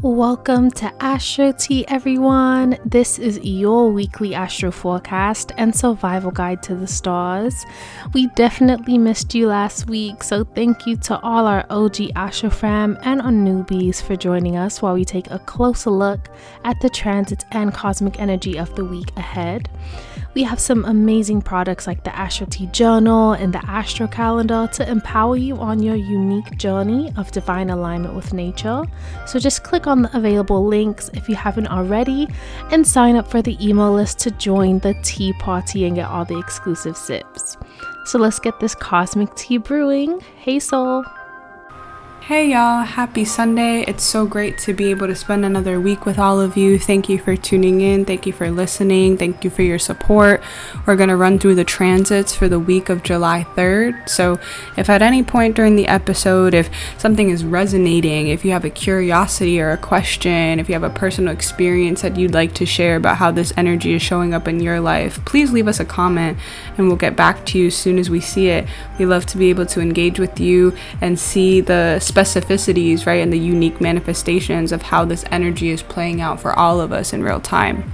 Welcome to AstroTea, everyone. This is your weekly astro forecast and survival guide to the stars. We definitely missed you last week, so thank you to all our OG Astro fam and our newbies for joining us while we take a closer look at the transits and cosmic energy of the week ahead. We have some amazing products like the AstroTea Journal and the Astro Calendar to empower you on your unique journey of divine alignment with nature. So just click on the available links if you haven't already and sign up for the email list to join the tea party and get all the exclusive sips. So let's get this cosmic tea brewing. Hey soul! Hey y'all, happy Sunday. It's so great to be able to spend another week with all of you. Thank you for tuning in. Thank you for listening. Thank you for your support. We're going to run through the transits for the week of July 3rd. So if at any point during the episode, if something is resonating, if you have a curiosity or a question, if you have a personal experience that you'd like to share about how this energy is showing up in your life, please leave us a comment and we'll get back to you as soon as we see it. We love to be able to engage with you and see the specificities, right, and the unique manifestations of how this energy is playing out for all of us in real time.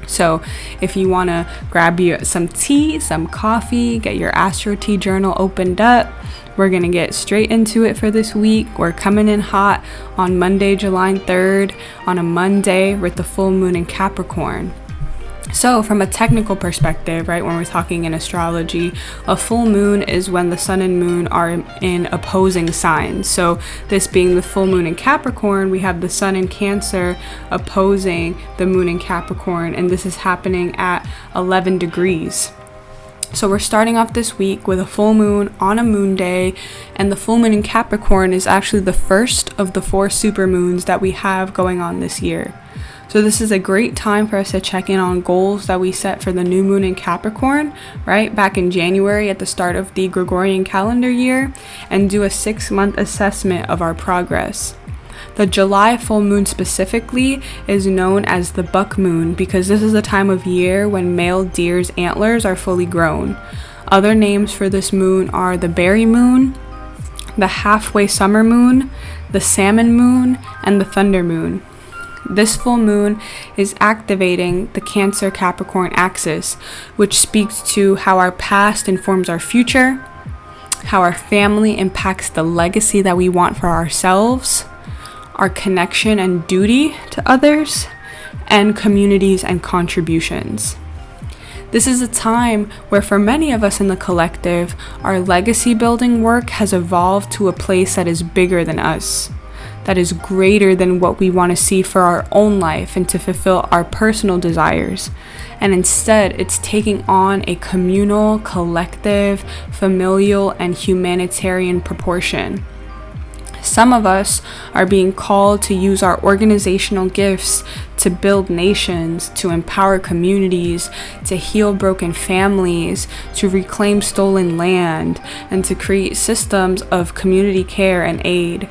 So if you want to grab you some tea, some coffee, get your AstroTea journal opened up, we're going to get straight into it for this week. We're coming in hot on Monday, July 3rd, on a Monday with the full moon in Capricorn. So from a technical perspective, right, when we're talking in astrology, a full moon is when the sun and moon are in opposing signs. So this being the full moon in Capricorn, we have the sun in Cancer opposing the moon in Capricorn, and this is happening at 11 degrees. So we're starting off this week with a full moon on a moon day, and the full moon in Capricorn is actually the first of the 4 supermoons that we have going on this year. So this is a great time for us to check in on goals that we set for the new moon in Capricorn, right, back in January at the start of the Gregorian calendar year, and do a 6-month assessment of our progress. The July full moon specifically is known as the buck moon because this is the time of year when male deer's antlers are fully grown. Other names for this moon are the berry moon, the halfway summer moon, the salmon moon, and the thunder moon. This full moon is activating the Cancer-Capricorn axis, which speaks to how our past informs our future, how our family impacts the legacy that we want for ourselves, our connection and duty to others, and communities and contributions. This is a time where for many of us in the collective, our legacy building work has evolved to a place that is bigger than us, that is greater than what we want to see for our own life and to fulfill our personal desires. And instead, it's taking on a communal, collective, familial, and humanitarian proportion. Some of us are being called to use our organizational gifts to build nations, to empower communities, to heal broken families, to reclaim stolen land, and to create systems of community care and aid.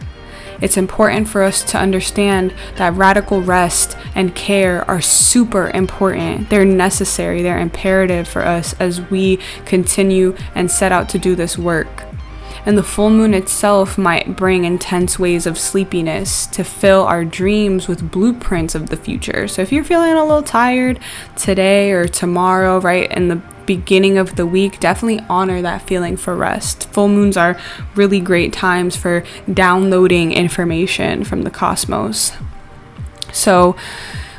It's important for us to understand that radical rest and care are super important. They're necessary, they're imperative for us as we continue and set out to do this work. And the full moon itself might bring intense waves of sleepiness to fill our dreams with blueprints of the future. So if you're feeling a little tired today or tomorrow, right, in the beginning of the week, definitely honor that feeling for rest. Full moons are really great times for downloading information from the cosmos. So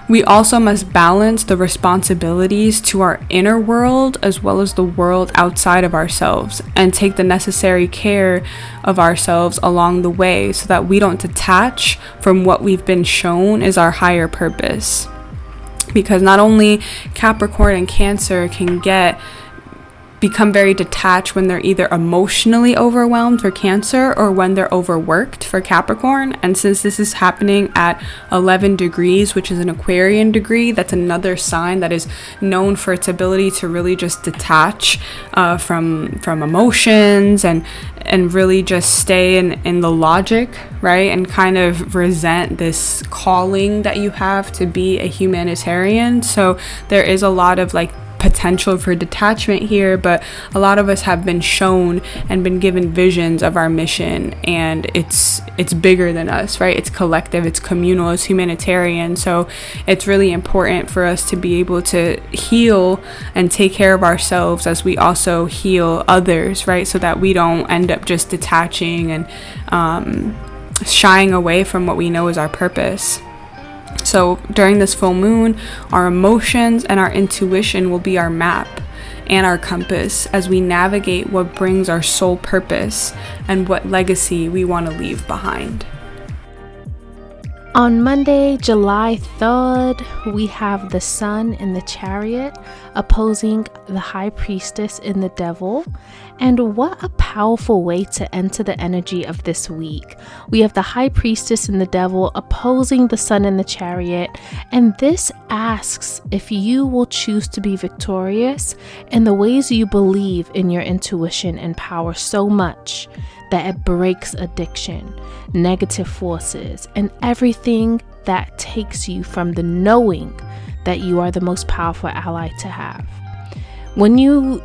we also must balance the responsibilities to our inner world as well as the world outside of ourselves and take the necessary care of ourselves along the way so that we don't detach from what we've been shown is our higher purpose. Because not only Capricorn and Cancer can become very detached when they're either emotionally overwhelmed for Cancer or when they're overworked for Capricorn. And since this is happening at 11 degrees, which is an Aquarian degree, that's another sign that is known for its ability to really just detach from emotions and really just stay in the logic, right? And kind of resent this calling that you have to be a humanitarian. So there is a lot of like potential for detachment here, but a lot of us have been shown and been given visions of our mission, and it's bigger than us, right? It's collective, it's communal, it's humanitarian. So it's really important for us to be able to heal and take care of ourselves as we also heal others, right? So that we don't end up just detaching and shying away from what we know is our purpose. So during this full moon, our emotions and our intuition will be our map and our compass as we navigate what brings our soul purpose and what legacy we want to leave behind. On Monday, July 3rd, we have the Sun in the Chariot opposing the High Priestess in the Devil. And what a powerful way to enter the energy of this week. We have the High Priestess in the Devil opposing the Sun in the Chariot. And this asks if you will choose to be victorious in the ways you believe in your intuition and power so much that it breaks addiction, negative forces, and everything that takes you from the knowing that you are the most powerful ally to have. When you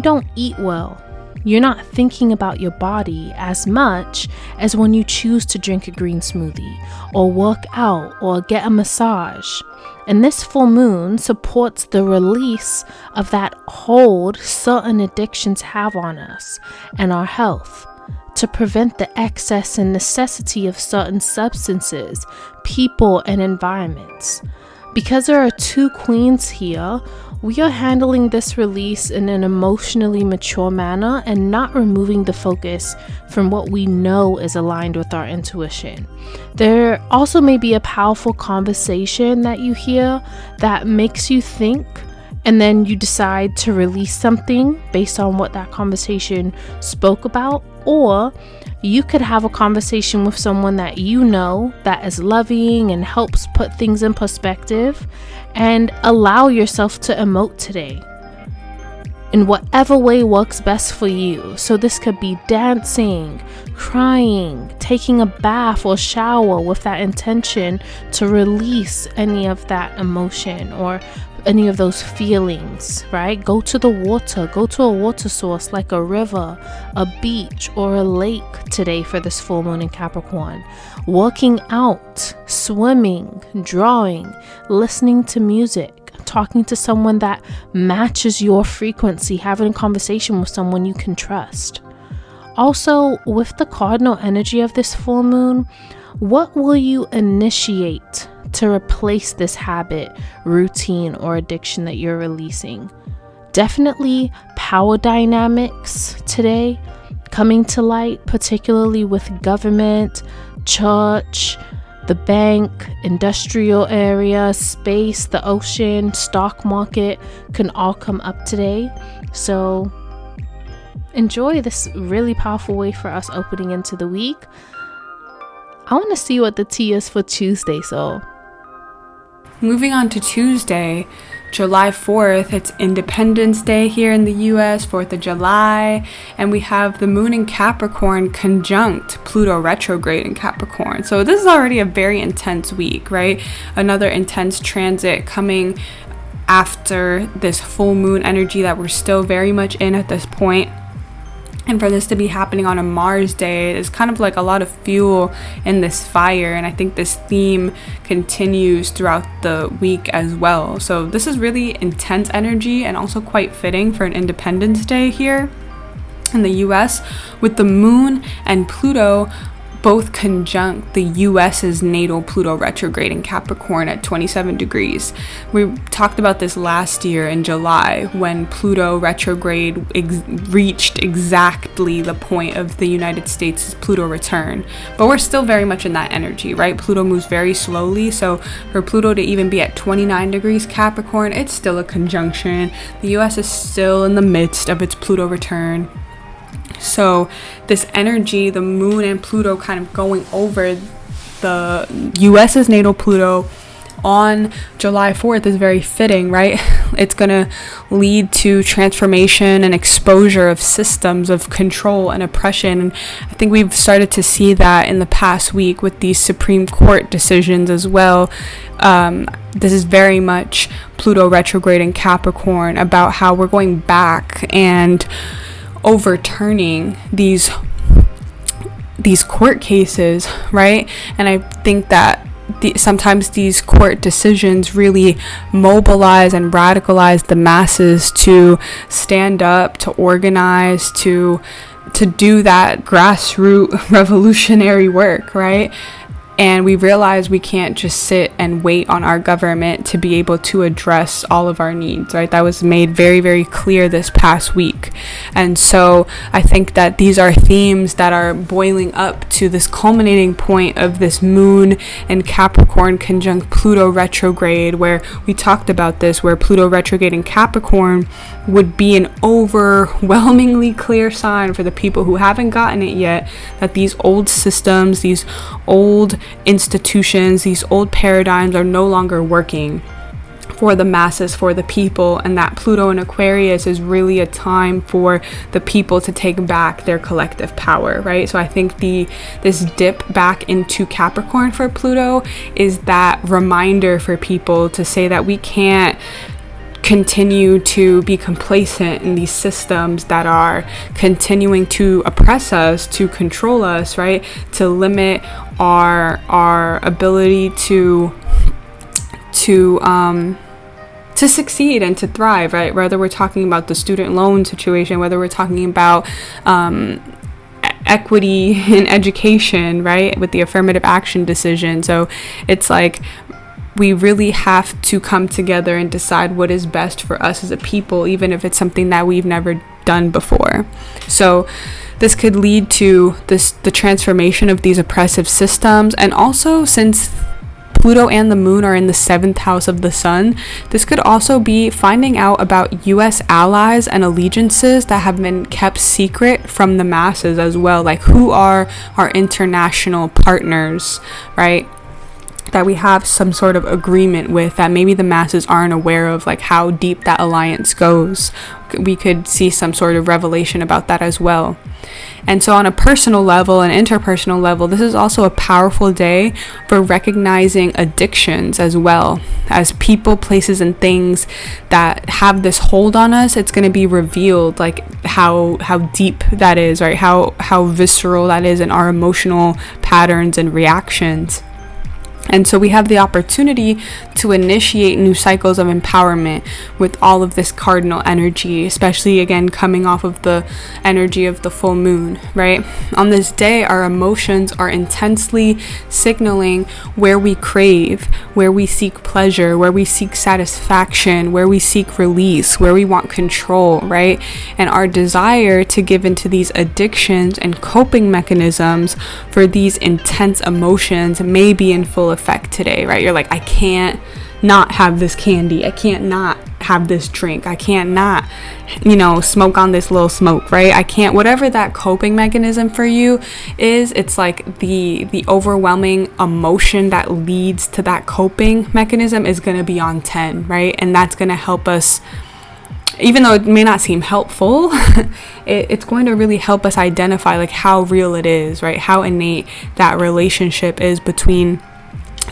don't eat well, you're not thinking about your body as much as when you choose to drink a green smoothie or work out or get a massage. And this full moon supports the release of that hold certain addictions have on us and our health, to prevent the excess and necessity of certain substances, people, and environments. Because there are two queens here, we are handling this release in an emotionally mature manner and not removing the focus from what we know is aligned with our intuition. There also may be a powerful conversation that you hear that makes you think, and then you decide to release something based on what that conversation spoke about. Or you could have a conversation with someone that you know that is loving and helps put things in perspective, and allow yourself to emote today in whatever way works best for you. So this could be dancing, crying, taking a bath or shower with that intention to release any of that emotion or any of those feelings, right? Go to the water, go to a water source like a river, a beach, or a lake today for this full moon in Capricorn. Working out, swimming, drawing, listening to music, talking to someone that matches your frequency, having a conversation with someone you can trust. Also, with the cardinal energy of this full moon, what will you initiate to replace this habit, routine, or addiction that you're releasing? Definitely power dynamics today coming to light, particularly with government, church, the bank, industrial area, space, the ocean, stock market can all come up today. So enjoy this really powerful way for us opening into the week. I want to see what the tea is for Tuesday, so moving on to Tuesday, July 4th, it's Independence Day here in the US, 4th of July, and we have the moon in Capricorn conjunct Pluto retrograde in Capricorn. So this is already a very intense week, right? Another intense transit coming after this full moon energy that we're still very much in at this point. And for this to be happening on a Mars day is kind of like a lot of fuel in this fire. And I think this theme continues throughout the week as well. So this is really intense energy and also quite fitting for an Independence Day here in the US, with the moon and Pluto both conjunct the US's natal Pluto retrograde in Capricorn at 27 degrees. We talked about this last year in July when Pluto retrograde reached exactly the point of the United States' Pluto return. But we're still very much in that energy, right? Pluto moves very slowly, so for Pluto to even be at 29 degrees Capricorn, it's still a conjunction. The US is still in the midst of its Pluto return. So this energy, the moon and Pluto kind of going over the US's natal Pluto, on July 4th is very fitting, right? It's going to lead to transformation and exposure of systems of control and oppression. And I think we've started to see that in the past week with these Supreme Court decisions as well. This is very much Pluto retrograde in Capricorn, about how we're going back and overturning these court cases, right? And I think that sometimes these court decisions really mobilize and radicalize the masses to stand up, to organize, to do that grassroots revolutionary work, right? And we realize we can't just sit and wait on our government to be able to address all of our needs, right? That was made very, very clear this past week. And so I think that these are themes that are boiling up to this culminating point of this moon and Capricorn conjunct Pluto retrograde, where we talked about this, where Pluto retrograde in Capricorn would be an overwhelmingly clear sign for the people who haven't gotten it yet, that these old systems, these old institutions, these old paradigms are no longer working for the masses, for the people, and that Pluto in Aquarius is really a time for the people to take back their collective power, right? So I think this dip back into Capricorn for Pluto is that reminder for people to say that we can't continue to be complacent in these systems that are continuing to oppress us, to control us, right? To limit our ability to succeed and to thrive, right? Whether we're talking about the student loan situation, whether we're talking about equity in education, right? With the affirmative action decision. So it's like, we really have to come together and decide what is best for us as a people, even if it's something that we've never done before. So this could lead to the transformation of these oppressive systems. And also, since Pluto and the moon are in the 7th house of the sun, this could also be finding out about US allies and allegiances that have been kept secret from the masses as well. Like, who are our international partners, right? That we have some sort of agreement with, that maybe the masses aren't aware of, like how deep that alliance goes. We could see some sort of revelation about that as well. And so on a personal level and interpersonal level, this is also a powerful day for recognizing addictions as well. As people, places, and things that have this hold on us, it's going to be revealed like how deep that is, right? How visceral that is in our emotional patterns and reactions. And so we have the opportunity to initiate new cycles of empowerment with all of this cardinal energy, especially again coming off of the energy of the full moon, right? On this day, our emotions are intensely signaling where we crave, where we seek pleasure, where we seek satisfaction, where we seek release, where we want control, right? And our desire to give into these addictions and coping mechanisms for these intense emotions may be in full effect today, right? You're like, I can't not have this candy, I can't not have this drink, I can't not, smoke on this little smoke, right? I can't, whatever that coping mechanism for you is, it's like the overwhelming emotion that leads to that coping mechanism is going to be on 10, right? And that's going to help us, even though it may not seem helpful, it's going to really help us identify like how real it is, right? How innate that relationship is between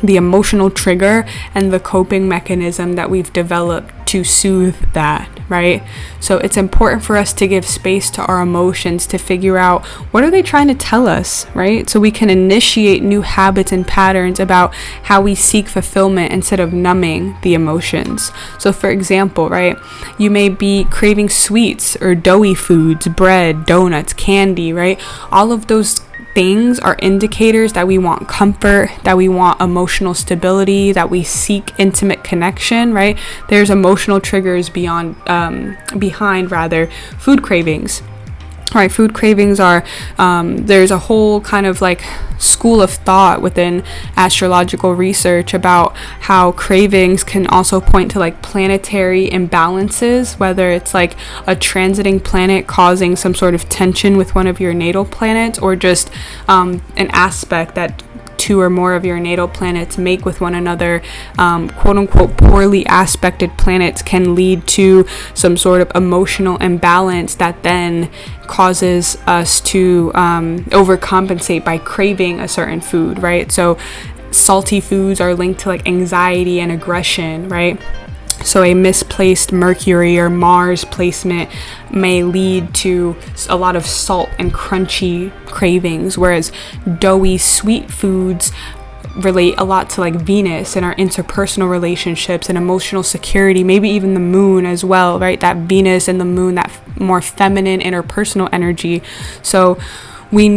the emotional trigger and the coping mechanism that we've developed to soothe that, right? So it's important for us to give space to our emotions to figure out what are they trying to tell us, right? So we can initiate new habits and patterns about how we seek fulfillment instead of numbing the emotions. So for example, right, you may be craving sweets or doughy foods, bread, donuts, candy, right? All of those things are indicators that we want comfort, that we want emotional stability, that we seek intimate connection, right? There's emotional triggers behind food cravings. Right, food cravings are, there's a whole kind of like school of thought within astrological research about how cravings can also point to like planetary imbalances, whether it's like a transiting planet causing some sort of tension with one of your natal planets, or just an aspect that two or more of your natal planets make with one another, quote unquote poorly aspected planets can lead to some sort of emotional imbalance that then causes us to overcompensate by craving a certain food, right? So salty foods are linked to like anxiety and aggression, right? So a misplaced Mercury or Mars placement may lead to a lot of salt and crunchy cravings, whereas doughy sweet foods relate a lot to like Venus and our interpersonal relationships and emotional security, maybe even the moon as well, right? That Venus and the moon, that more feminine interpersonal energy. So when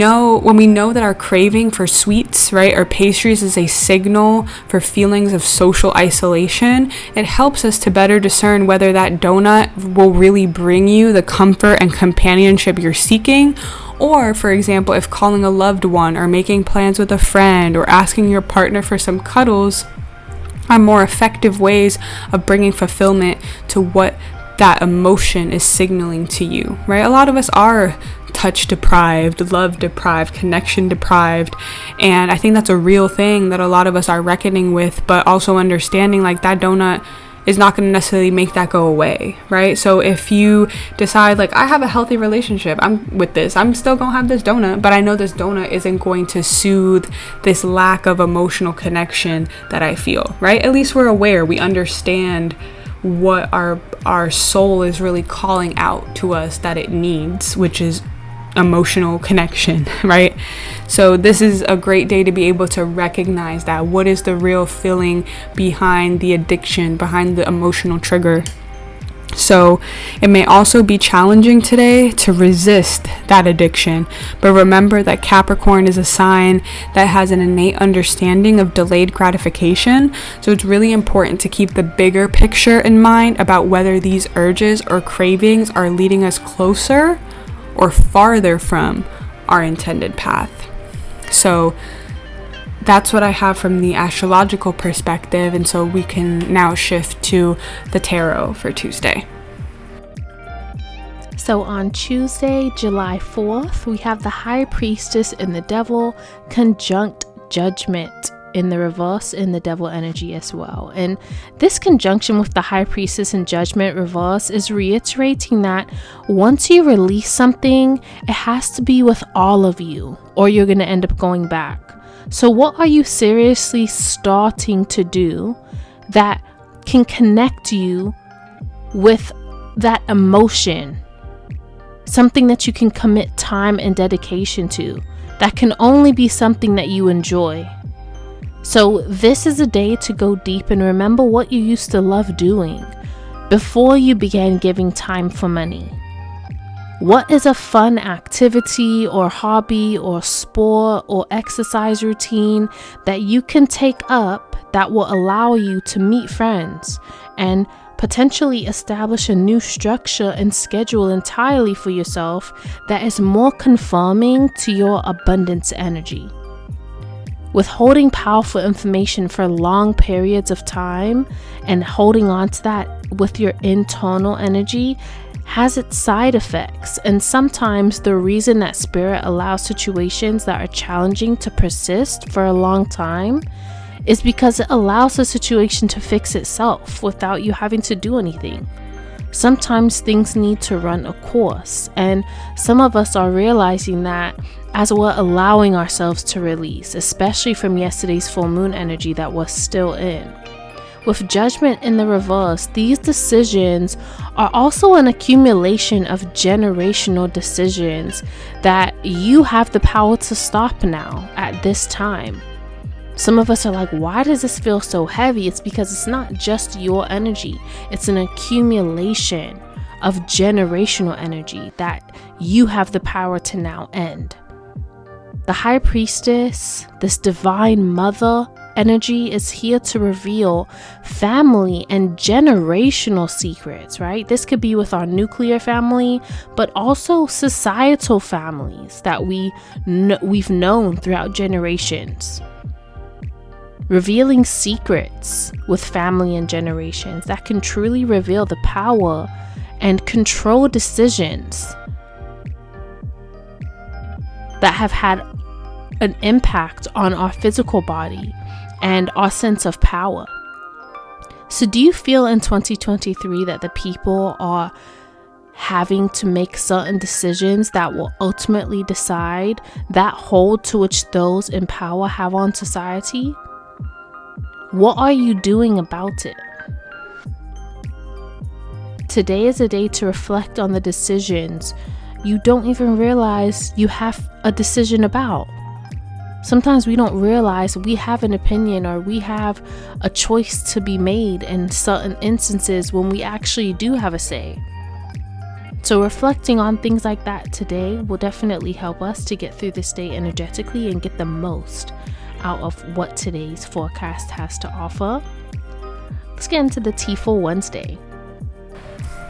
we know that our craving for sweets, right, or pastries is a signal for feelings of social isolation, it helps us to better discern whether that donut will really bring you the comfort and companionship you're seeking. Or, for example, if calling a loved one or making plans with a friend or asking your partner for some cuddles are more effective ways of bringing fulfillment to what that emotion is signaling to you, right? A lot of us are touch deprived, love deprived, connection deprived, and I think that's a real thing that a lot of us are reckoning with, but also understanding like that donut is not going to necessarily make that go away, right? So if you decide like, I have a healthy relationship, I'm still gonna have this donut, but I know this donut isn't going to soothe this lack of emotional connection that I feel, right? At least we're aware, we understand what our soul is really calling out to us that it needs, which is emotional connection, right? So this is a great day to be able to recognize that. What is the real feeling behind the addiction, behind the emotional trigger? So it may also be challenging today to resist that addiction, but remember that Capricorn is a sign that has an innate understanding of delayed gratification. So it's really important to keep the bigger picture in mind about whether these urges or cravings are leading us closer or farther from our intended path. So that's what I have from the astrological perspective, and so we can now shift to the tarot for Tuesday. So on Tuesday, July 4th, we have the High Priestess and the Devil conjunct Judgment in the reverse in the Devil energy as well. And this conjunction with the High Priestess and Judgment reverse is reiterating that once you release something, it has to be with all of you, or you're going to end up going back. So what are you seriously starting to do that can connect you with that emotion? Something that you can commit time and dedication to, that can only be something that you enjoy. So this is a day to go deep and remember what you used to love doing before you began giving time for money. What is a fun activity or hobby or sport or exercise routine that you can take up that will allow you to meet friends and potentially establish a new structure and schedule entirely for yourself that is more conforming to your abundance energy? Withholding powerful information for long periods of time and holding on to that with your internal energy has its side effects, and sometimes the reason that spirit allows situations that are challenging to persist for a long time is because it allows the situation to fix itself without you having to do anything. Sometimes things need to run a course, and some of us are realizing that as we're allowing ourselves to release, especially from yesterday's full moon energy that was still in. With Judgment in the reverse, these decisions are also an accumulation of generational decisions that you have the power to stop now at this time. Some of us are like, why does this feel so heavy? It's because it's not just your energy. It's an accumulation of generational energy that you have the power to now end. The High Priestess, this divine mother energy, is here to reveal family and generational secrets, right? This could be with our nuclear family, but also societal families that we've known throughout generations. Revealing secrets with family and generations that can truly reveal the power and control decisions that have had an impact on our physical body and our sense of power. So do you feel in 2023 that the people are having to make certain decisions that will ultimately decide that hold to which those in power have on society? What are you doing about it? Today is a day to reflect on the decisions you don't even realize you have a decision about. Sometimes we don't realize we have an opinion or we have a choice to be made in certain instances when we actually do have a say. So reflecting on things like that today will definitely help us to get through this day energetically and get the most out of what today's forecast has to offer. Let's get into the tea for Wednesday.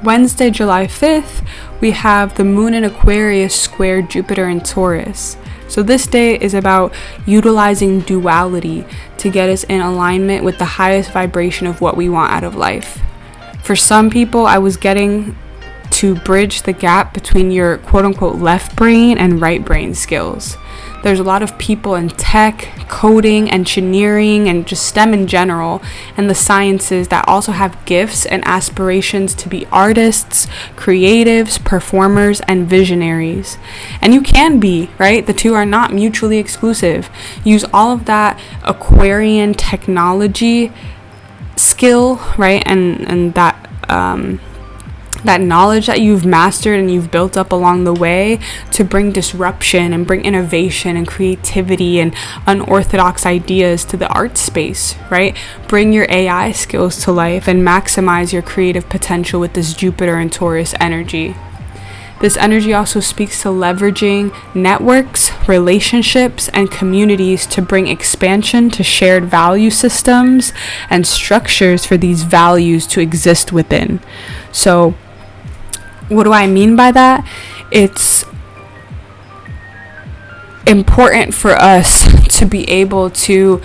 Wednesday, July 5th, we have the moon in Aquarius square Jupiter in Taurus. So this day is about utilizing duality to get us in alignment with the highest vibration of what we want out of life. For some people, I was getting to bridge the gap between your quote-unquote left brain and right brain skills. There's a lot of people in tech, coding, engineering, and just STEM in general, and the sciences that also have gifts and aspirations to be artists, creatives, performers, and visionaries. And you can be, right? The two are not mutually exclusive. Use all of that Aquarian technology skill, right? And that knowledge that you've mastered and you've built up along the way to bring disruption and bring innovation and creativity and unorthodox ideas to the art space, right? Bring your AI skills to life and maximize your creative potential with this Jupiter and Taurus energy. This energy also speaks to leveraging networks, relationships, and communities to bring expansion to shared value systems and structures for these values to exist within. So, what do I mean by that? It's important for us to be able to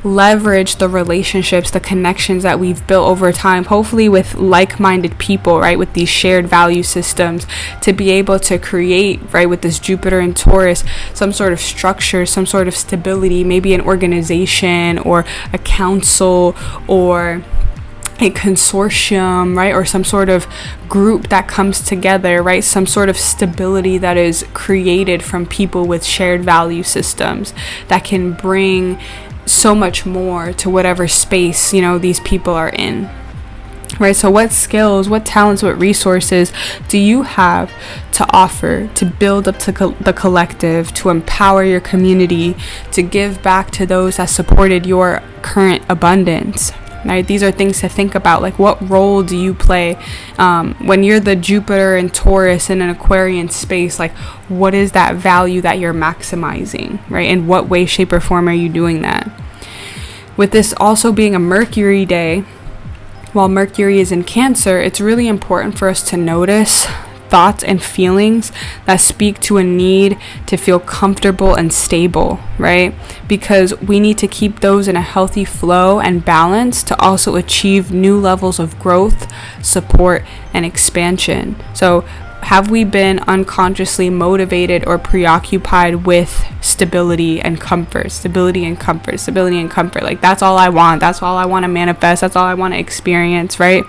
leverage the relationships, the connections that we've built over time, hopefully with like-minded people, right, with these shared value systems, to be able to create, right, with this Jupiter and Taurus, some sort of structure, some sort of stability, maybe an organization or a council or a consortium, right, or some sort of group that comes together, right, some sort of stability that is created from people with shared value systems that can bring so much more to whatever space, you know, these people are in, right? So what skills, what talents, what resources do you have to offer to build up to the collective, to empower your community, to give back to those that supported your current abundance? Right? These are things to think about. Like, what role do you play when you're the Jupiter and Taurus in an Aquarian space? Like, what is that value that you're maximizing, right? In what way, shape, or form are you doing that? With this also being a Mercury day, while Mercury is in Cancer, it's really important for us to notice thoughts and feelings that speak to a need to feel comfortable and stable, right? Because we need to keep those in a healthy flow and balance to also achieve new levels of growth, support, and expansion. So have we been unconsciously motivated or preoccupied with stability and comfort? Like, that's all I want. That's all I want to manifest. That's all I want to experience, right?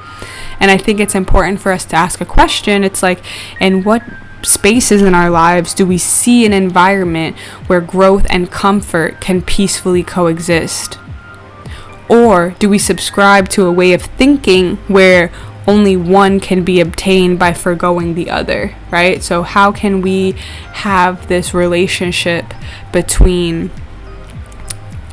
And I think it's important for us to ask a question. It's like, in what spaces in our lives do we see an environment where growth and comfort can peacefully coexist? Or do we subscribe to a way of thinking where only one can be obtained by forgoing the other, right? So how can we have this relationship between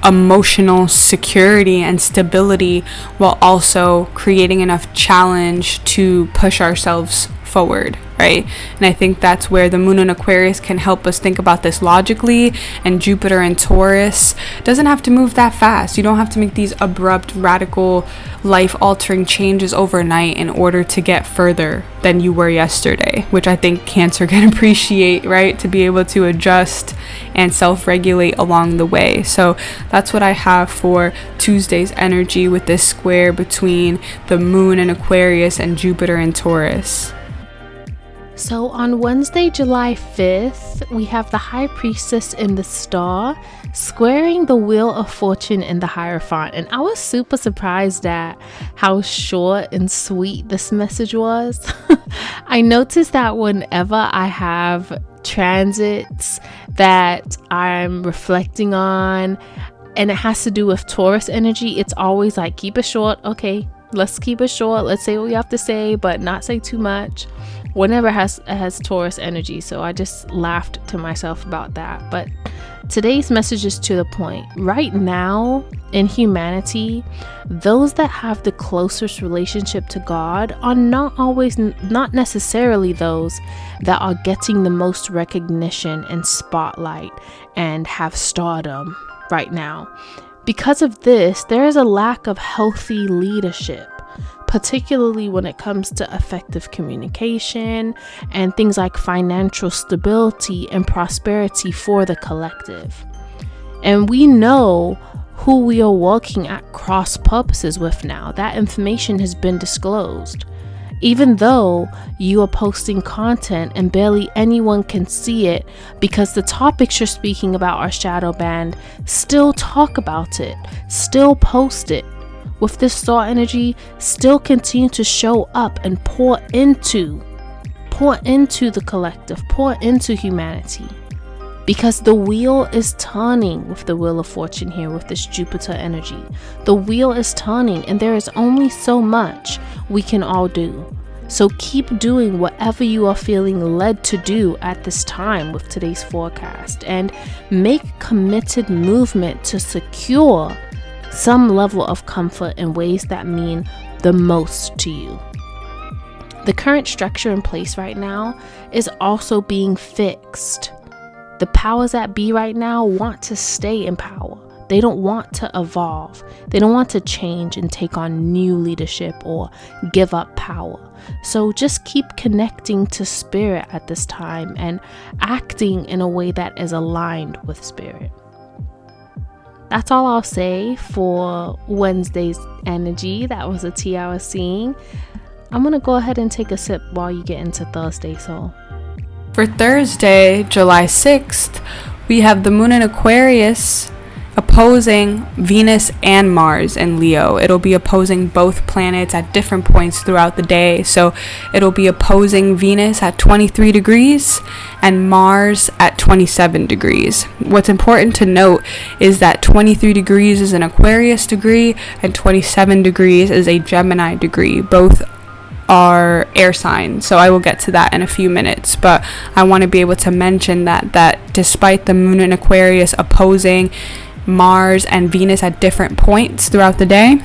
emotional security and stability while also creating enough challenge to push ourselves forward, right? And I think that's where the moon in Aquarius can help us think about this logically, and Jupiter in Taurus doesn't have to move that fast. You don't have to make these abrupt, radical, life-altering changes overnight in order to get further than you were yesterday, which I think Cancer can appreciate, right? To be able to adjust and self-regulate along the way. So that's what I have for Tuesday's energy with this square between the moon in Aquarius and Jupiter in Taurus. So on Wednesday, July 5th, we have the High Priestess in the Star squaring the Wheel of Fortune in the Hierophant. And I was super surprised at how short and sweet this message was. I noticed that whenever I have transits that I'm reflecting on and it has to do with Taurus energy, it's always like, keep it short. Okay, let's keep it short. Let's say what we have to say, but not say too much. Whenever it has Taurus energy. So I just laughed to myself about that. But today's message is to the point. Right now in humanity, those that have the closest relationship to God are not necessarily those that are getting the most recognition and spotlight and have stardom right now. Because of this, there is a lack of healthy leadership, particularly when it comes to effective communication and things like financial stability and prosperity for the collective. And we know who we are working at cross purposes with now. That information has been disclosed. Even though you are posting content and barely anyone can see it because the topics you're speaking about are shadow banned, still talk about it, still post it. With this star energy, still continue to show up and pour into the collective, pour into humanity. Because the wheel is turning with the Wheel of Fortune here with this Jupiter energy. The wheel is turning and there is only so much we can all do. So keep doing whatever you are feeling led to do at this time with today's forecast, and make committed movement to secure some level of comfort in ways that mean the most to you. The current structure in place right now is also being fixed. The powers that be right now want to stay in power. They don't want to evolve. They don't want to change and take on new leadership or give up power. So just keep connecting to spirit at this time and acting in a way that is aligned with spirit. That's all I'll say for Wednesday's energy. That was a tea I was seeing. I'm going to go ahead and take a sip while you get into Thursday. So for Thursday, July 6th, we have the moon in Aquarius opposing Venus and Mars in Leo. It'll be opposing both planets at different points throughout the day. So it'll be opposing Venus at 23 degrees and Mars at 27 degrees. What's important to note is that 23 degrees is an Aquarius degree and 27 degrees is a Gemini degree. Both are air signs, so I will get to that in a few minutes, but I want to be able to mention that despite the moon in Aquarius opposing Mars and Venus at different points throughout the day,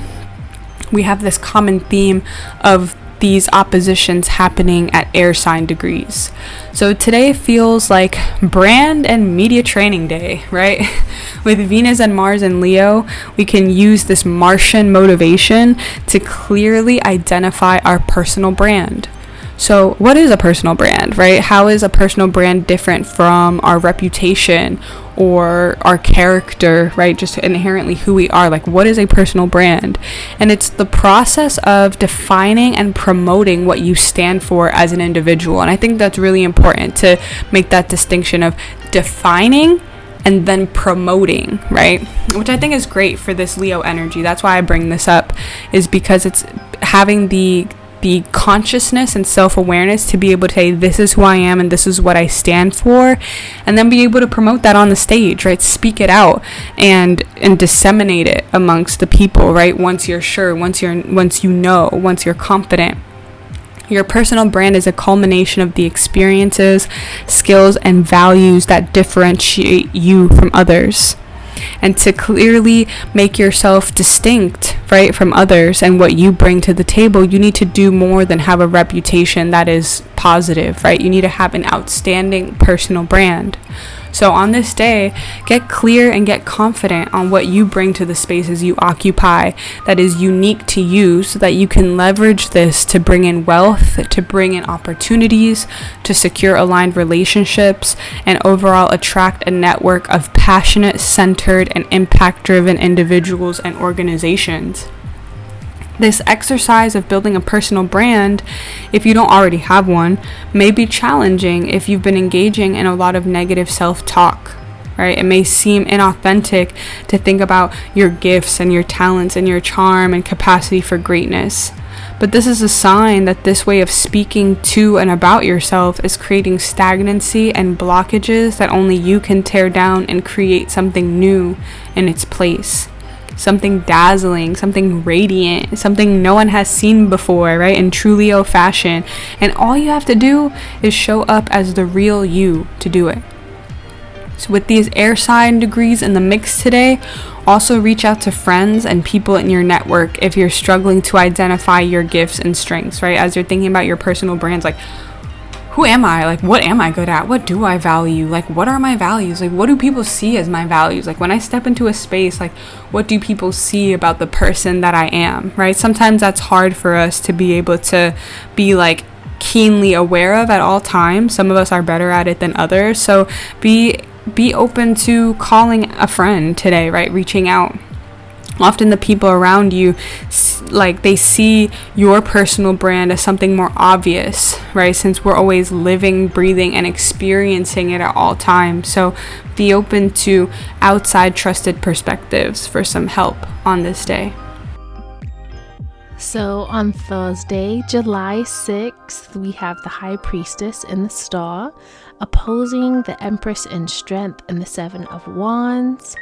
we have this common theme of these oppositions happening at air sign degrees. So today feels like brand and media training day, right? With Venus and Mars and Leo, we can use this Martian motivation to clearly identify our personal brand. So what is a personal brand, right? How is a personal brand different from our reputation or our character, right? Just inherently who we are. Like, what is a personal brand? And it's the process of defining and promoting what you stand for as an individual. And I think that's really important to make that distinction of defining and then promoting, right? Which I think is great for this Leo energy. That's why I bring this up, is because it's having the consciousness and self-awareness to be able to say, this is who I am and this is what I stand for, and then be able to promote that on the stage, right? Speak it out and disseminate it amongst the people, right? Once you're sure, once you know, once you're confident. Your personal brand is a culmination of the experiences, skills, and values that differentiate you from others. And to clearly make yourself distinct, right, from others and what you bring to the table, you need to do more than have a reputation that is positive, right? You need to have an outstanding personal brand. So on this day, get clear and get confident on what you bring to the spaces you occupy that is unique to you, so that you can leverage this to bring in wealth, to bring in opportunities, to secure aligned relationships, and overall attract a network of passionate, centered, and impact-driven individuals and organizations. This exercise of building a personal brand, if you don't already have one, may be challenging if you've been engaging in a lot of negative self-talk, right? It may seem inauthentic to think about your gifts and your talents and your charm and capacity for greatness. But this is a sign that this way of speaking to and about yourself is creating stagnancy and blockages that only you can tear down and create something new in its place. Something dazzling, something radiant, something no one has seen before, right? In true Leo fashion. And all you have to do is show up as the real you to do it. So with these air sign degrees in the mix today, also reach out to friends and people in your network if you're struggling to identify your gifts and strengths, right? As you're thinking about your personal brands, like, who am I? Like, what am I good at? What do I value? Like, what are my values? Like, what do people see as my values? Like, when I step into a space, like, what do people see about the person that I am, right? Sometimes that's hard for us to be able to be, like, keenly aware of at all times. Some of us are better at it than others. So be open to calling a friend today, right? Reaching out. Often the people around you, like, they see your personal brand as something more obvious, right? Since we're always living, breathing, and experiencing it at all times. So be open to outside trusted perspectives for some help on this day. So on Thursday, July 6th, we have the High Priestess in the Star opposing the Empress in Strength and the Seven of Wands.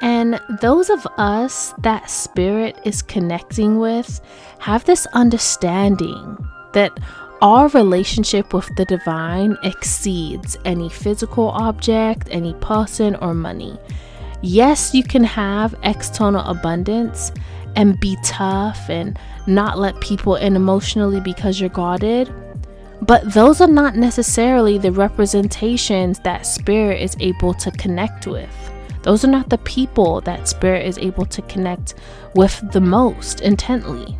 And those of us that Spirit is connecting with have this understanding that our relationship with the divine exceeds any physical object, any person, or money. Yes, you can have external abundance and be tough and not let people in emotionally because you're guarded, but those are not necessarily the representations that Spirit is able to connect with. Those are not the people that Spirit is able to connect with the most intently.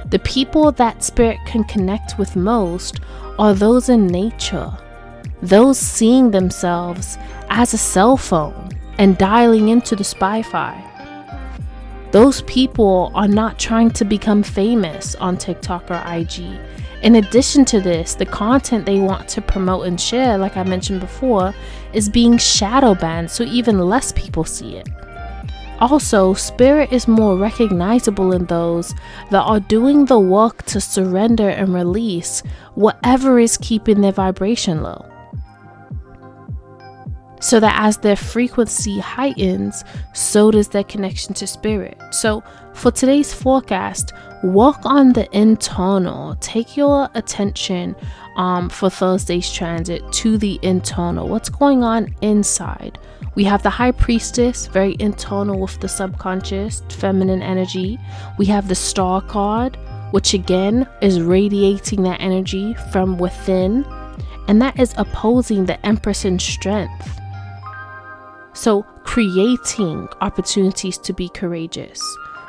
The people that Spirit can connect with most are those in nature, those seeing themselves as a cell phone and dialing into the Spy-Fi. Those people are not trying to become famous on TikTok or IG. In addition to this, the content they want to promote and share, like I mentioned before, is being shadow banned so even less people see it. Also, Spirit is more recognizable in those that are doing the work to surrender and release whatever is keeping their vibration low, so that as their frequency heightens, so does their connection to Spirit. So for today's forecast, work on the internal. Take your attention for Thursday's transit to the internal. What's going on inside? We have the High Priestess, very internal with the subconscious, feminine energy. We have the Star card, which again is radiating that energy from within, and that is opposing the Empress in Strength. So creating opportunities to be courageous.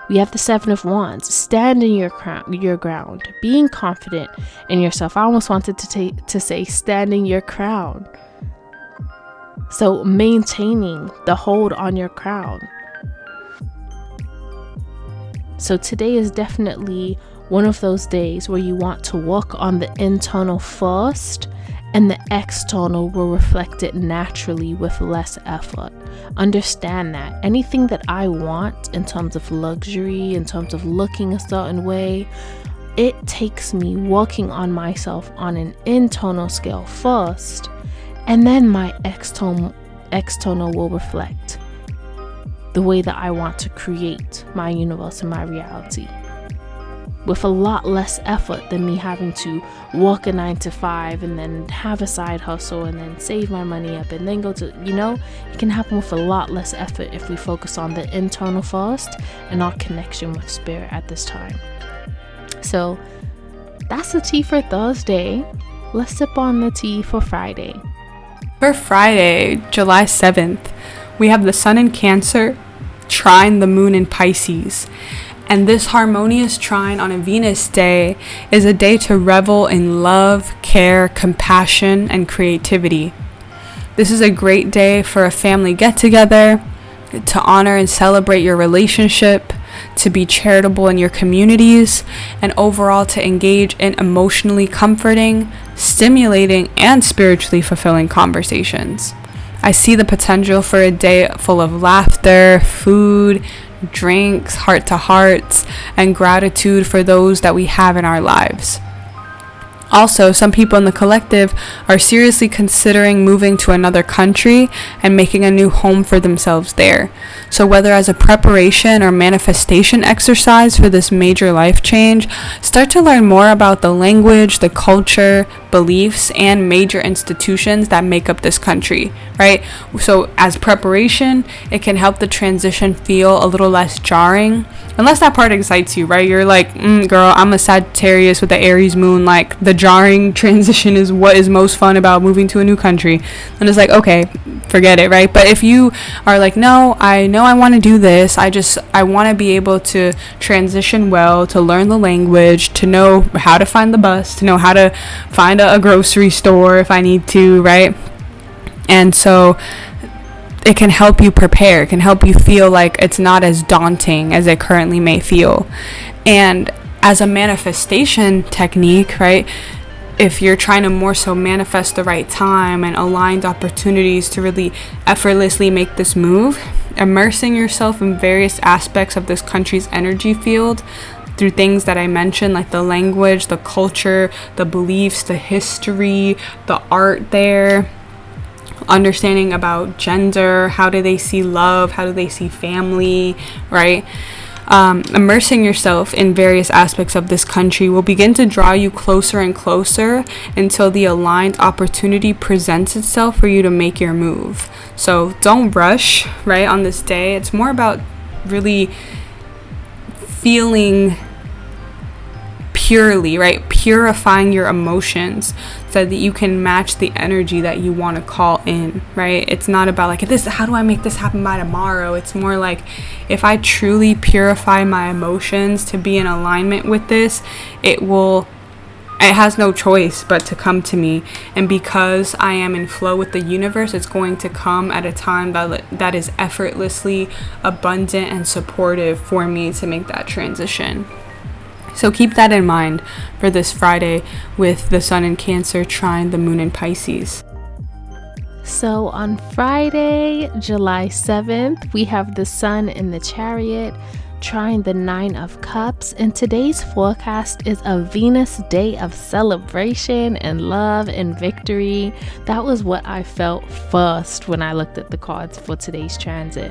We have the Seven of Wands. Stand in your ground, being confident in yourself. I almost wanted to say standing your crown. So maintaining the hold on your crown. So today is definitely one of those days where you want to work on the internal first, and the external will reflect it naturally with less effort. Understand that anything that I want in terms of luxury, in terms of looking a certain way, it takes me working on myself on an internal scale first, and then my external will reflect the way that I want to create my universe and my reality, with a lot less effort than me having to work a 9-to-5 and then have a side hustle and then save my money up and then go to, it can happen with a lot less effort if we focus on the internal first and our connection with Spirit at this time. So that's the tea for Thursday. Let's sip on the tea for Friday. For Friday, July 7th, we have the Sun in Cancer, trine the Moon in Pisces. And this harmonious trine on a Venus day is a day to revel in love, care, compassion, and creativity. This is a great day for a family get-together, to honor and celebrate your relationship, to be charitable in your communities, and overall to engage in emotionally comforting, stimulating, and spiritually fulfilling conversations. I see the potential for a day full of laughter, food, drinks, heart-to-hearts, and gratitude for those that we have in our lives. Also, some people in the collective are seriously considering moving to another country and making a new home for themselves there. So whether as a preparation or manifestation exercise for this major life change, start to learn more about the language, the culture, beliefs, and major institutions that make up this country, right? So as preparation, it can help the transition feel a little less jarring, unless that part excites you, right? You're like, girl, I'm a Sagittarius with the Aries moon, like the jarring transition is what is most fun about moving to a new country. And it's like, okay, forget it, right? But if you are like, no, I know I want to do this, I want to be able to transition well, to learn the language, to know how to find the bus, to know how to find a grocery store if I need to, right? And so it can help you prepare. It can help you feel like it's not as daunting as it currently may feel. And as a manifestation technique, right, if you're trying to more so manifest the right time and aligned opportunities to really effortlessly make this move, immersing yourself in various aspects of this country's energy field through things that I mentioned, like the language, the culture, the beliefs, the history, the art there, understanding about gender, how do they see love, how do they see family, right? Immersing yourself in various aspects of this country will begin to draw you closer and closer until the aligned opportunity presents itself for you to make your move. So don't rush, right, on this day. It's more about really feeling purely, right? Purifying your emotions so that you can match the energy that you want to call in, right? It's not about like, how do I make this happen by tomorrow? It's more like, if I truly purify my emotions to be in alignment with this, it has no choice but to come to me. And because I am in flow with the universe, it's going to come at a time that is effortlessly abundant and supportive for me to make that transition. So keep that in mind for this Friday with the Sun in Cancer trine the Moon in Pisces. So on Friday, July 7th, we have the Sun in the Chariot trine the Nine of Cups, and today's forecast is a Venus day of celebration and love and victory. That was what I felt first when I looked at the cards for today's transit.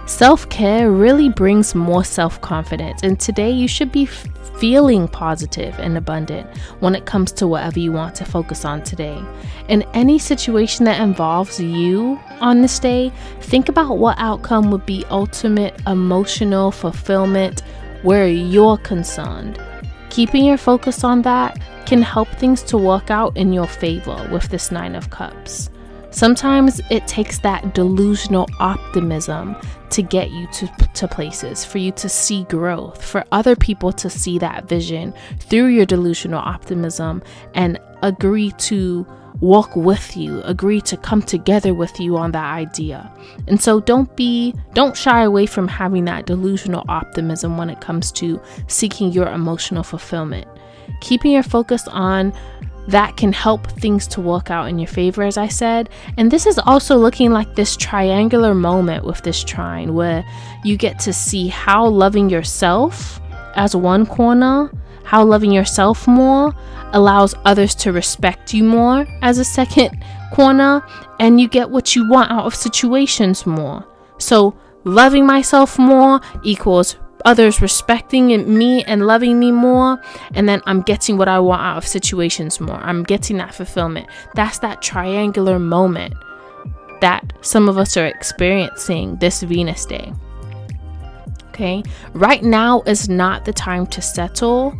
Self-care really brings more self-confidence, and today you should be feeling positive and abundant when it comes to whatever you want to focus on today. In any situation that involves you on this day, think about what outcome would be ultimate emotional fulfillment where you're concerned. Keeping your focus on that can help things to work out in your favor with this Nine of Cups. Sometimes it takes that delusional optimism to get you to places, for you to see growth, for other people to see that vision through your delusional optimism and agree to walk with you, agree to come together with you on that idea. And so don't shy away from having that delusional optimism when it comes to seeking your emotional fulfillment. Keeping your focus on that can help things to work out in your favor, as I said. And this is also looking like this triangular moment with this trine where you get to see how loving yourself as one corner, how loving yourself more allows others to respect you more as a second corner, and you get what you want out of situations more. So loving myself more equals others respecting me and loving me more, and then I'm getting what I want out of situations more. I'm getting that fulfillment. That's that triangular moment that some of us are experiencing this Venus day. Okay, right now is not the time to settle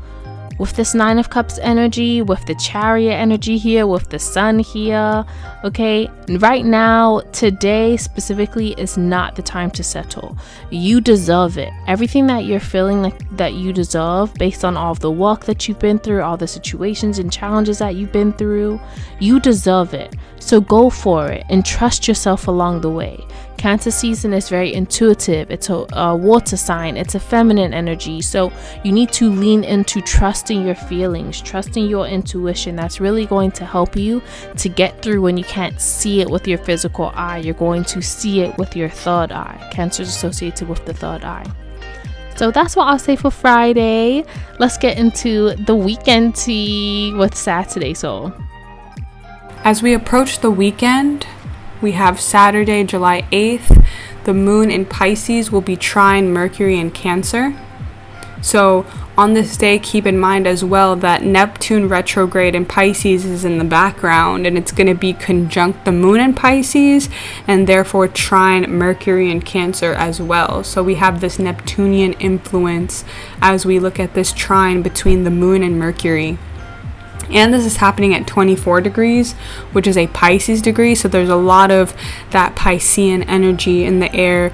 with this Nine of Cups energy, with the Chariot energy here, with the Sun here. Okay, right now, today specifically is not the time to settle. You deserve it. Everything that you're feeling like that you deserve based on all of the work that you've been through, all the situations and challenges that you've been through, you deserve it. So go for it and trust yourself along the way. Cancer season is very intuitive. It's a water sign. It's a feminine energy. So you need to lean into trusting your feelings, trusting your intuition. That's really going to help you to get through when you can't see it with your physical eye. You're going to see it with your third eye. Cancer is associated with the third eye. So that's what I'll say for Friday. Let's get into the weekend tea with Saturday Soul. As we approach the weekend, we have Saturday, July 8th. The moon in Pisces will be trine Mercury in Cancer. So on this day, keep in mind as well that Neptune retrograde in Pisces is in the background, and it's going to be conjunct the moon in Pisces and therefore trine Mercury in Cancer as well. So we have this Neptunian influence as we look at this trine between the moon and Mercury. And this is happening at 24 degrees, which is a Pisces degree. So there's a lot of that Piscean energy in the air,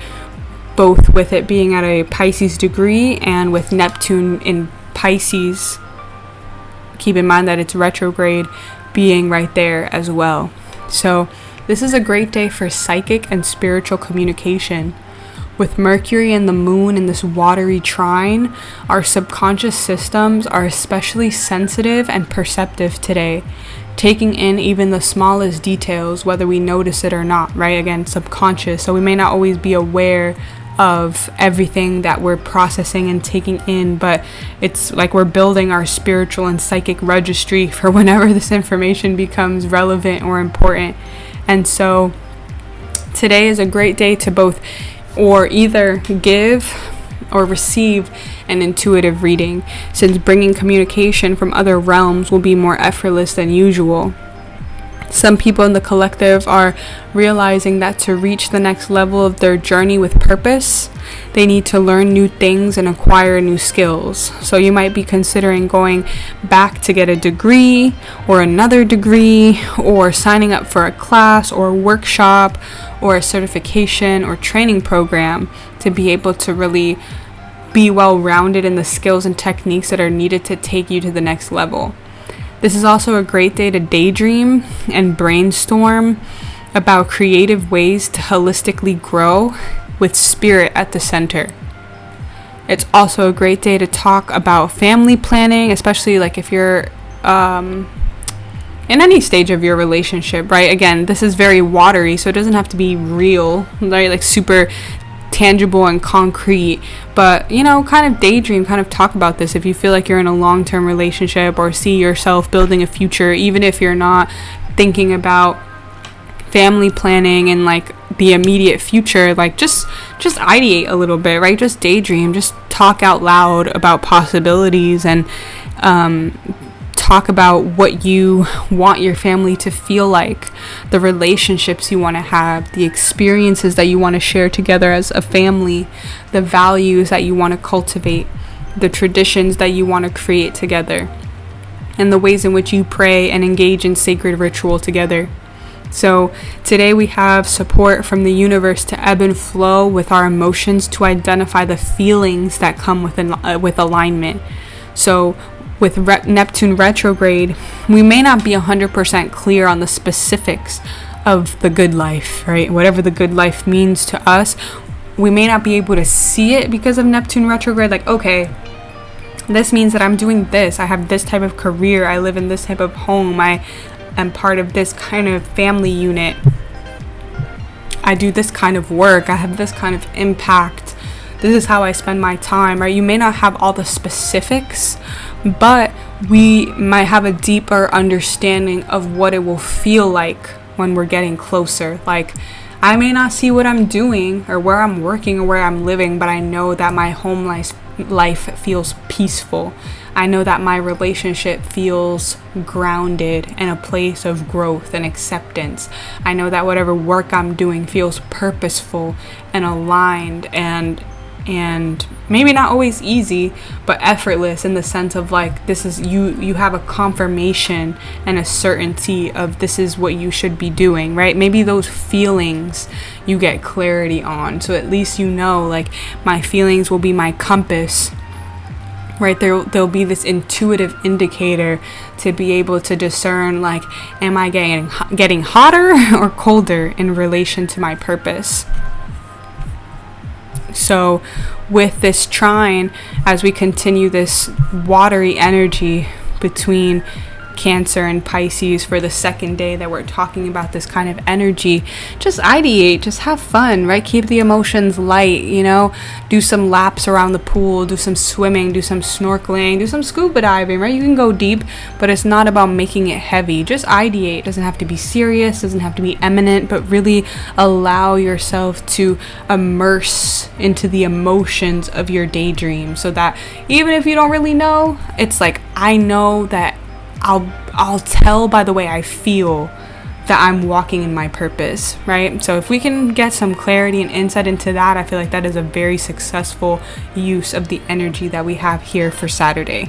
both with it being at a Pisces degree and with Neptune in Pisces. Keep in mind that it's retrograde being right there as well. So this is a great day for psychic and spiritual communication. With Mercury and the moon in this watery trine, our subconscious systems are especially sensitive and perceptive today, taking in even the smallest details, whether we notice it or not, right? Again, subconscious. So we may not always be aware of everything that we're processing and taking in, but it's like we're building our spiritual and psychic registry for whenever this information becomes relevant or important. And so today is a great day to both or either give or receive an intuitive reading, since bringing communication from other realms will be more effortless than usual. Some people in the collective are realizing that to reach the next level of their journey with purpose, they need to learn new things and acquire new skills. So you might be considering going back to get a degree or another degree, or signing up for a class or a workshop or a certification or training program to be able to really be well-rounded in the skills and techniques that are needed to take you to the next level. This is also a great day to daydream and brainstorm about creative ways to holistically grow with spirit at the center. It's also a great day to talk about family planning, especially like if you're in any stage of your relationship, right? Again, this is very watery, so it doesn't have to be real, right? Like super tangible and concrete, but kind of daydream, kind of talk about this if you feel like you're in a long-term relationship or see yourself building a future, even if you're not thinking about family planning and like the immediate future. Like just ideate a little bit, right? Just daydream, just talk out loud about possibilities, and talk about what you want your family to feel like, the relationships you want to have, the experiences that you want to share together as a family, the values that you want to cultivate, the traditions that you want to create together, and the ways in which you pray and engage in sacred ritual together. So today we have support from the universe to ebb and flow with our emotions, to identify the feelings that come with alignment. So with Neptune retrograde, we may not be 100% clear on the specifics of the good life, right? Whatever the good life means to us, we may not be able to see it because of Neptune retrograde. Like, okay, this means that I'm doing this. I have this type of career. I live in this type of home. I am part of this kind of family unit. I do this kind of work. I have this kind of impact. This is how I spend my time, right? You may not have all the specifics, but we might have a deeper understanding of what it will feel like when we're getting closer. Like, I may not see what I'm doing or where I'm working or where I'm living, but I know that my home life feels peaceful. I know that my relationship feels grounded in a place of growth and acceptance. I know that whatever work I'm doing feels purposeful and aligned and maybe not always easy, but effortless, in the sense of like, this is you have a confirmation and a certainty of this is what you should be doing, right? Maybe those feelings you get clarity on, so at least like, my feelings will be my compass, right? There'll be this intuitive indicator to be able to discern, like, am I getting hotter or colder in relation to my purpose? So with this trine, as we continue this watery energy between Cancer and Pisces for the second day that we're talking about this kind of energy, just ideate, just have fun, right? Keep the emotions light, do some laps around the pool, do some swimming, do some snorkeling, do some scuba diving, right? You can go deep, but it's not about making it heavy. Just ideate. It doesn't have to be serious, doesn't have to be eminent, but really allow yourself to immerse into the emotions of your daydream, so that even if you don't really know, it's like, I know that I'll tell by the way I feel that I'm walking in my purpose, right? So if we can get some clarity and insight into that, I feel like that is a very successful use of the energy that we have here for Saturday.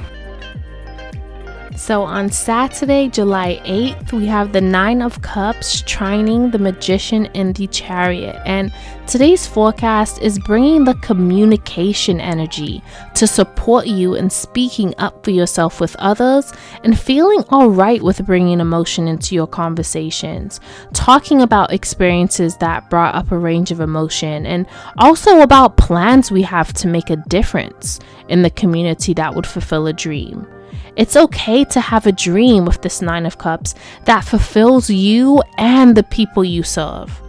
So on Saturday, July 8th, we have the 9 of Cups trining the Magician in the Chariot. And today's forecast is bringing the communication energy to support you in speaking up for yourself with others and feeling all right with bringing emotion into your conversations, talking about experiences that brought up a range of emotion, and also about plans we have to make a difference in the community that would fulfill a dream. It's okay to have a dream with this 9 of Cups that fulfills you and the people you serve.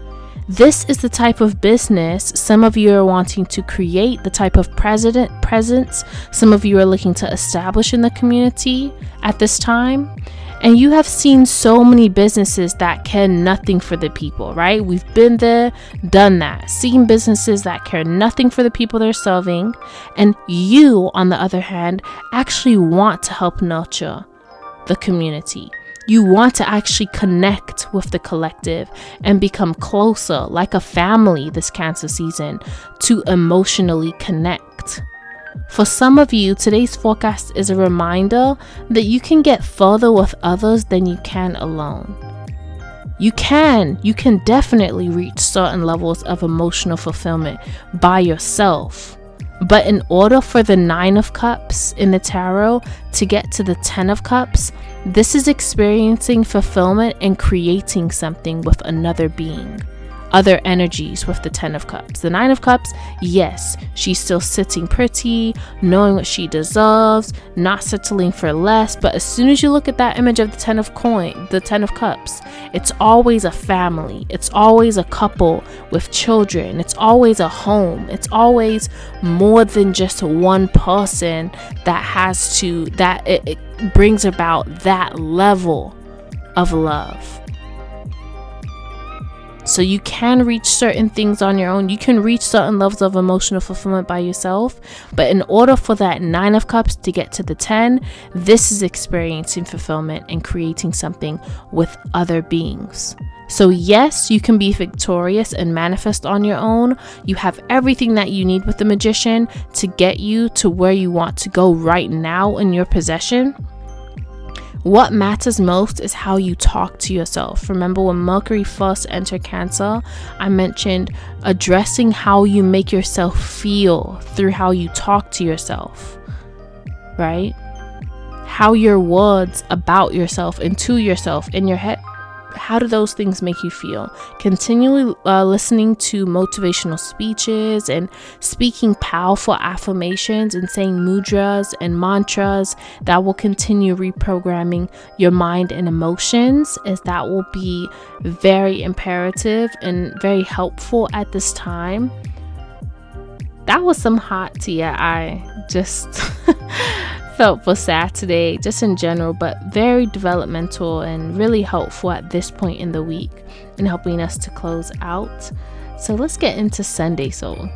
This is the type of business some of you are wanting to create, the type of presence some of you are looking to establish in the community at this time. And you have seen so many businesses that care nothing for the people, right? We've been there, done that, seen businesses that care nothing for the people they're serving. And you, on the other hand, actually want to help nurture the community. You want to actually connect with the collective and become closer, like a family this Cancer season, to emotionally connect. For some of you, today's forecast is a reminder that you can get further with others than you can alone. You can definitely reach certain levels of emotional fulfillment by yourself. But in order for the 9 of Cups in the tarot to get to the 10 of Cups, this is experiencing fulfillment and creating something with another being. Other energies with the 10 of Cups. The 9 of Cups, yes, she's still sitting pretty, knowing what she deserves, not settling for less. But as soon as you look at that image of the 10 of Cups, it's always a family. It's always a couple with children. It's always a home. It's always more than just one person it brings about that level of love. So you can reach certain things on your own. You can reach certain levels of emotional fulfillment by yourself. But in order for that 9 of Cups to get to the 10, this is experiencing fulfillment and creating something with other beings. So yes, you can be victorious and manifest on your own. You have everything that you need with the Magician to get you to where you want to go right now in your possession. What matters most is how you talk to yourself. Remember when Mercury first entered Cancer, I mentioned addressing how you make yourself feel through how you talk to yourself, right? How your words about yourself and to yourself in your head, how do those things make you feel? Continually listening to motivational speeches and speaking powerful affirmations and saying mudras and mantras that will continue reprogramming your mind and emotions, as that will be very imperative and very helpful at this time. That was some hot tea I just felt for Saturday, just in general, but very developmental and really helpful at this point in the week in helping us to close out. So let's get into Sunday Soul.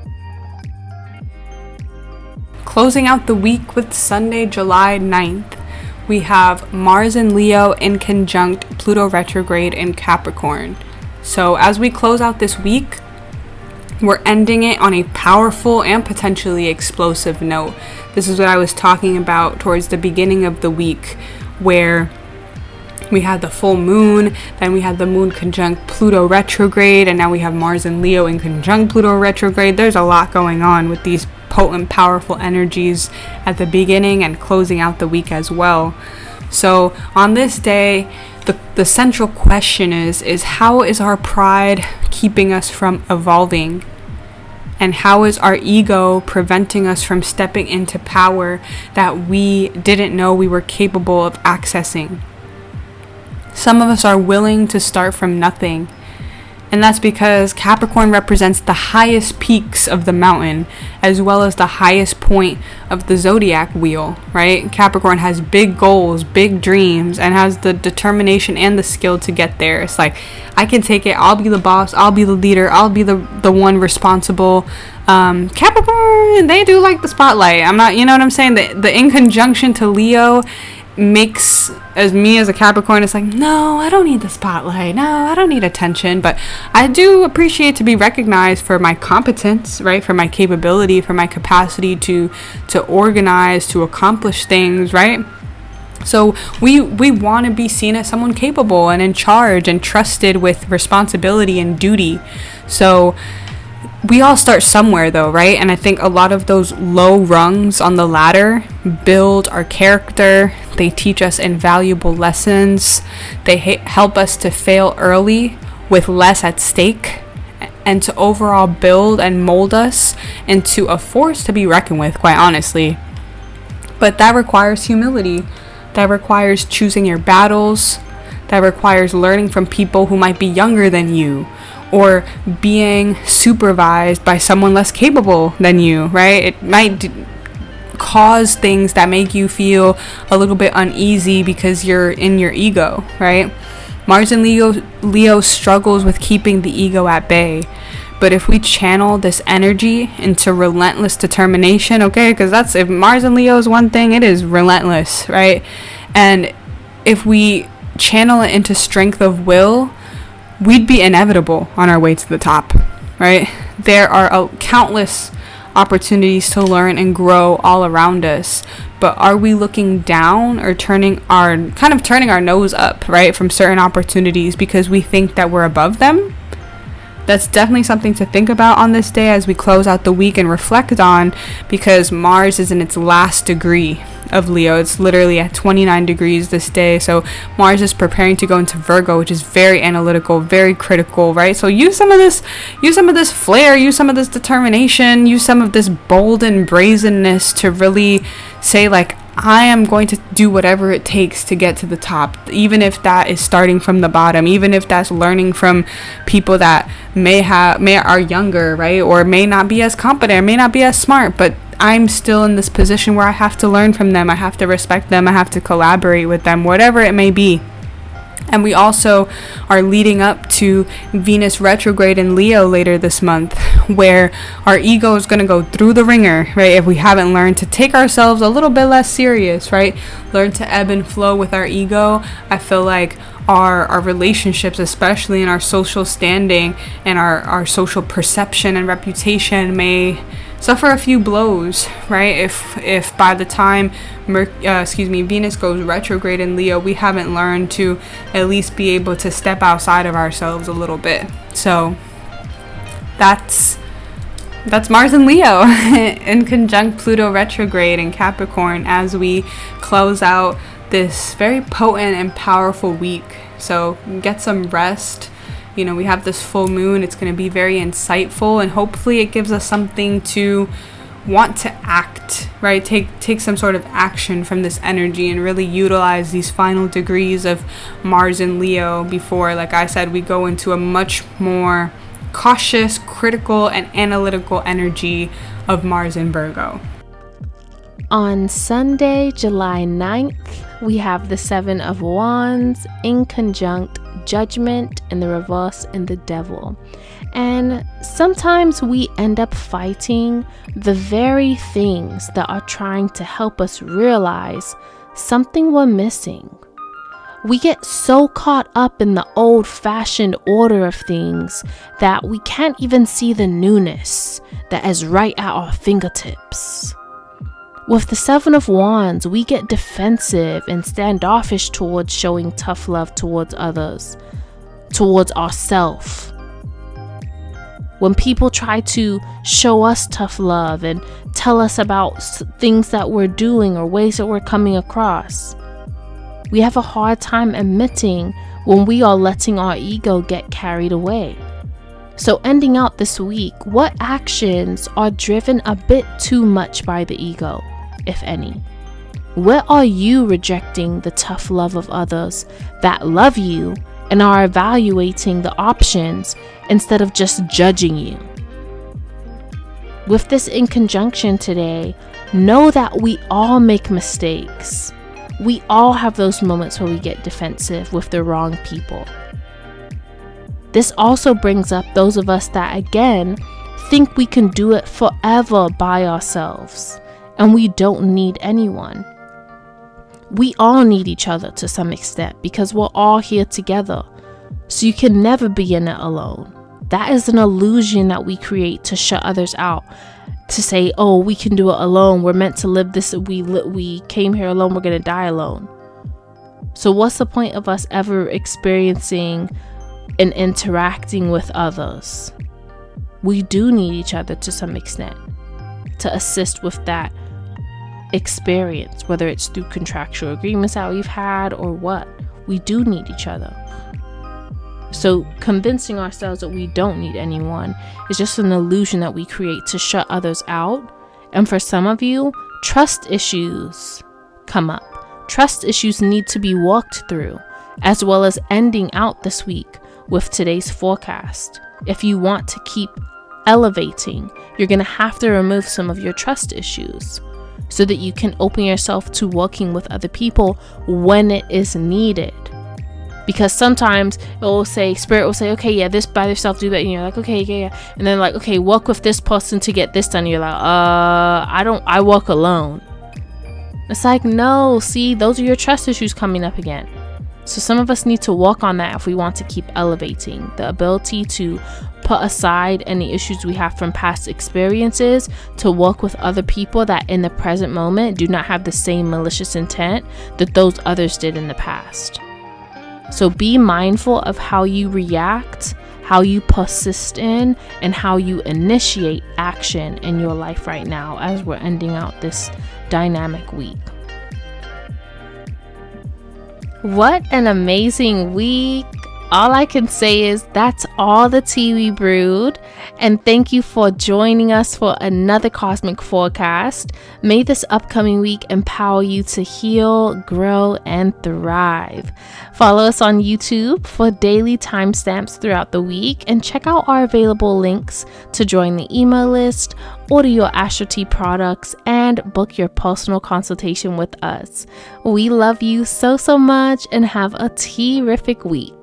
Closing out the week with Sunday, July 9th, we have Mars in Leo in conjunct Pluto retrograde in Capricorn. So as we close out this week, we're ending it on a powerful and potentially explosive note. This is what I was talking about towards the beginning of the week, where we had the full moon, then we had the moon conjunct Pluto retrograde, and now we have Mars and Leo in conjunct Pluto retrograde. There's a lot going on with these potent, powerful energies at the beginning and closing out the week as well. So on this day, the central question is how is our pride keeping us from evolving And how is our ego preventing us from stepping into power that we didn't know we were capable of accessing? Some of us are willing to start from nothing. And that's because Capricorn represents the highest peaks of the mountain, as well as the highest point of the zodiac wheel, right? Capricorn has big goals, big dreams, and has the determination and the skill to get there. It's like, I can take it. I'll be the boss. I'll be the leader. I'll be the one responsible. Capricorn, they do like the spotlight. I'm not, you know what I'm saying? The in conjunction to Leo makes as a Capricorn, it's like, no, I don't need the spotlight, no, I don't need attention, but I do appreciate to be recognized for my competence, right, for my capability, for my capacity to organize, to accomplish things, right? So we want to be seen as someone capable and in charge and trusted with responsibility and duty. So we all start somewhere though, right? And I think a lot of those low rungs on the ladder build our character. They teach us invaluable lessons. They help us to fail early with less at stake, and to overall build and mold us into a force to be reckoned with, quite honestly. But that requires humility. That requires choosing your battles. That requires learning from people who might be younger than you, or being supervised by someone less capable than you, right? It might cause things that make you feel a little bit uneasy because you're in your ego, right? Mars and Leo struggles with keeping the ego at bay. But if we channel this energy into relentless determination, okay, because that's, if Mars and Leo is one thing, it is relentless, right? And if we channel it into strength of will, we'd be inevitable on our way to the top, right? There are countless opportunities to learn and grow all around us, but are we looking down or turning our nose up, right, from certain opportunities because we think that we're above them? That's definitely something to think about on this day as we close out the week and reflect on, because Mars is in its last degree of Leo. It's literally at 29 degrees this day. So Mars is preparing to go into Virgo, which is very analytical, very critical, right? So use some of this flair, use some of this determination, use some of this bold and brazenness to really say, like, I am going to do whatever it takes to get to the top, even if that is starting from the bottom, even if that's learning from people that may are younger, right, or may not be as competent, may not be as smart, but I'm still in this position where I have to learn from them, I have to respect them, I have to collaborate with them, whatever it may be. And we also are leading up to Venus retrograde in Leo later this month, where our ego is going to go through the ringer, right? If we haven't learned to take ourselves a little bit less serious, right? Learn to ebb and flow with our ego. I feel like our relationships, especially in our social standing and our social perception and reputation, may suffer a few blows, right? If by the time Venus goes retrograde in Leo, we haven't learned to at least be able to step outside of ourselves a little bit. So that's Mars and Leo in conjunct Pluto retrograde in Capricorn as we close out this very potent and powerful week. So get some rest. You know, we have this full moon. It's going to be very insightful, and hopefully it gives us something to want to act, right? Take some sort of action from this energy and really utilize these final degrees of Mars and Leo before, like I said, we go into a much more cautious, critical, and analytical energy of Mars and Virgo. On Sunday, July 9th, we have the Seven of Wands in conjunct Judgment in the reverse and the Devil. And sometimes we end up fighting the very things that are trying to help us realize something we're missing. We get so caught up in the old-fashioned order of things that we can't even see the newness that is right at our fingertips. With the Seven of Wands, we get defensive and standoffish towards showing tough love towards others, towards ourselves. When people try to show us tough love and tell us about things that we're doing or ways that we're coming across, we have a hard time admitting when we are letting our ego get carried away. So ending out this week, what actions are driven a bit too much by the ego, if any? Where are you rejecting the tough love of others that love you and are evaluating the options instead of just judging you? With this in conjunction today, know that we all make mistakes. We all have those moments where we get defensive with the wrong people. This also brings up those of us that, again, think we can do it forever by ourselves and we don't need anyone. We all need each other to some extent because we're all here together. So you can never be in it alone. That is an illusion that we create to shut others out. To say, oh, we can do it alone. We're meant to live this. We came here alone. We're going to die alone. So what's the point of us ever experiencing and interacting with others? We do need each other to some extent to assist with that experience, whether it's through contractual agreements that we've had or what. We do need each other. So convincing ourselves that we don't need anyone is just an illusion that we create to shut others out. And for some of you, trust issues come up. Trust issues need to be walked through, as well as ending out this week with today's forecast. If you want to keep elevating, you're going to have to remove some of your trust issues so that you can open yourself to working with other people when it is needed. Because sometimes Spirit will say, okay, yeah, this by yourself, do that. And you're like, okay, yeah. And then like, okay, work with this person to get this done. And you're like, I work alone. It's like, no, see, those are your trust issues coming up again. So some of us need to work on that if we want to keep elevating. The ability to put aside any issues we have from past experiences to work with other people that in the present moment do not have the same malicious intent that those others did in the past. So be mindful of how you react, how you persist in, and how you initiate action in your life right now as we're ending out this dynamic week. What an amazing week. All I can say is that's all the tea we brewed. And thank you for joining us for another cosmic forecast. May this upcoming week empower you to heal, grow, and thrive. Follow us on YouTube for daily timestamps throughout the week and check out our available links to join the email list, order your AstroTea products, and book your personal consultation with us. We love you so much and have a terrific week.